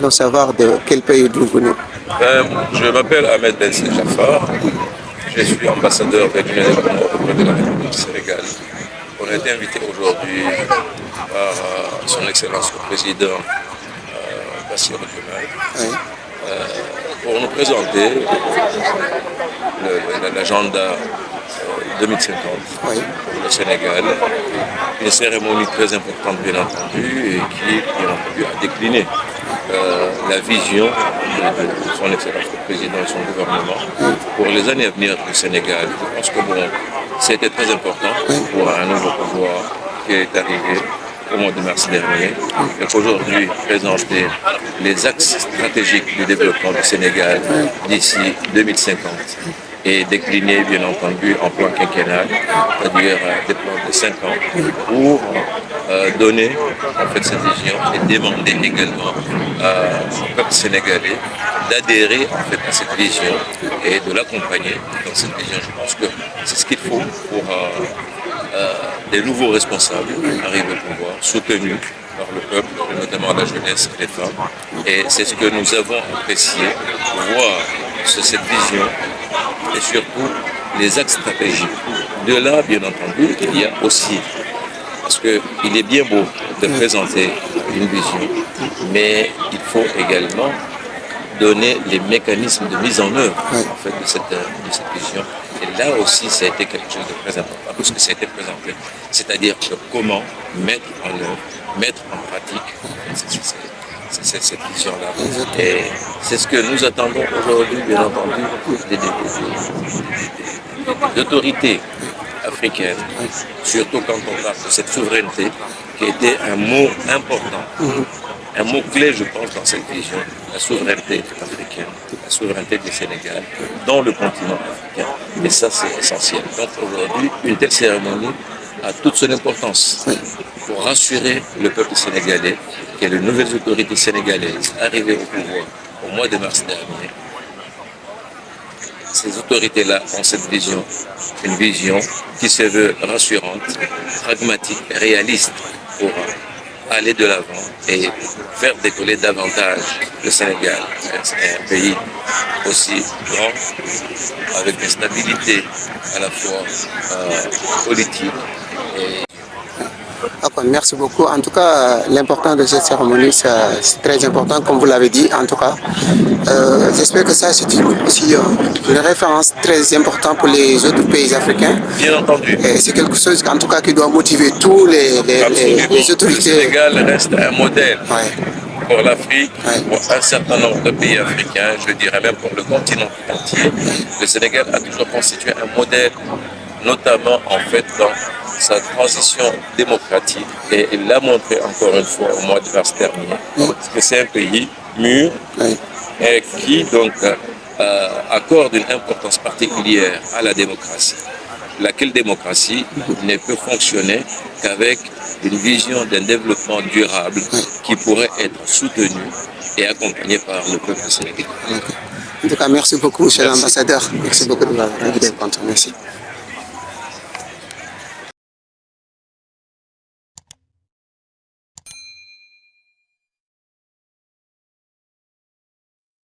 donc savoir de quel pays vous venez. Je m'appelle Ahmed Ben Jafar. Je suis ambassadeur de l'Union auprès de la République du Sénégal. On a été invité aujourd'hui par son Excellence le Président Bassirou Diomaye pour nous présenter l'agenda 2050 pour le Sénégal. Une cérémonie très importante, bien entendu, et qui, bien entendu, a décliné la vision de son Excellence le Président et son gouvernement pour les années à venir du Sénégal. Je pense que bon, c'était très important pour un nouveau pouvoir qui est arrivé au mois de mars dernier et qu'aujourd'hui présenter les axes stratégiques du développement du Sénégal d'ici 2050 et décliner bien entendu en plan quinquennal, c'est-à-dire des plans de 5 ans pour donner en fait cette vision et demander également au peuple sénégalais d'adhérer en fait à cette vision et de l'accompagner dans cette vision. Je pense que c'est ce qu'il faut pour des nouveaux responsables arrivés au pouvoir, soutenus par le peuple, notamment la jeunesse et les femmes. Et c'est ce que nous avons apprécié, voir cette vision et surtout les axes stratégiques. De là, bien entendu, il y a aussi, parce qu'il est bien beau de présenter une vision, mais il faut également donner les mécanismes de mise en œuvre en fait, de cette vision. Et là aussi, ça a été quelque chose de très important, parce que ça a été présenté. C'est-à-dire que comment mettre en œuvre, mettre en pratique cette vision-là. Et c'est ce que nous attendons aujourd'hui, bien entendu, des autorités africaines, surtout quand on parle de cette souveraineté, qui était un mot important. Un mot-clé, je pense, dans cette vision, la souveraineté africaine, la souveraineté du Sénégal dans le continent africain. Et ça, c'est essentiel. Donc aujourd'hui, une telle cérémonie a toute son importance pour rassurer le peuple sénégalais que les nouvelles autorités sénégalaises arrivées au pouvoir au mois de mars dernier, ces autorités-là ont cette vision, une vision qui se veut rassurante, pragmatique, réaliste pour aller de l'avant et faire décoller davantage le Sénégal. C'est un pays aussi grand, avec une stabilité à la fois politique et... Merci beaucoup. En tout cas, l'important de cette cérémonie, c'est très important, comme vous l'avez dit. En tout cas, j'espère que ça, c'est aussi une référence très importante pour les autres pays africains. Bien entendu. C'est quelque chose, en tout cas, qui doit motiver tous les autorités. Le Sénégal reste un modèle pour l'Afrique, pour un certain nombre de pays africains, je dirais même pour le continent tout entier. Le Sénégal a toujours constitué un modèle, notamment en fait dans sa transition démocratique, et il l'a montré encore une fois au mois de mars dernier, parce que c'est un pays mûr et qui donc accorde une importance particulière à la démocratie. Laquelle démocratie ne peut fonctionner qu'avec une vision d'un développement durable qui pourrait être soutenu et accompagné par le peuple sénégalais. En tout cas, merci beaucoup, monsieur l'ambassadeur. Merci beaucoup de m'avoir invité. Merci.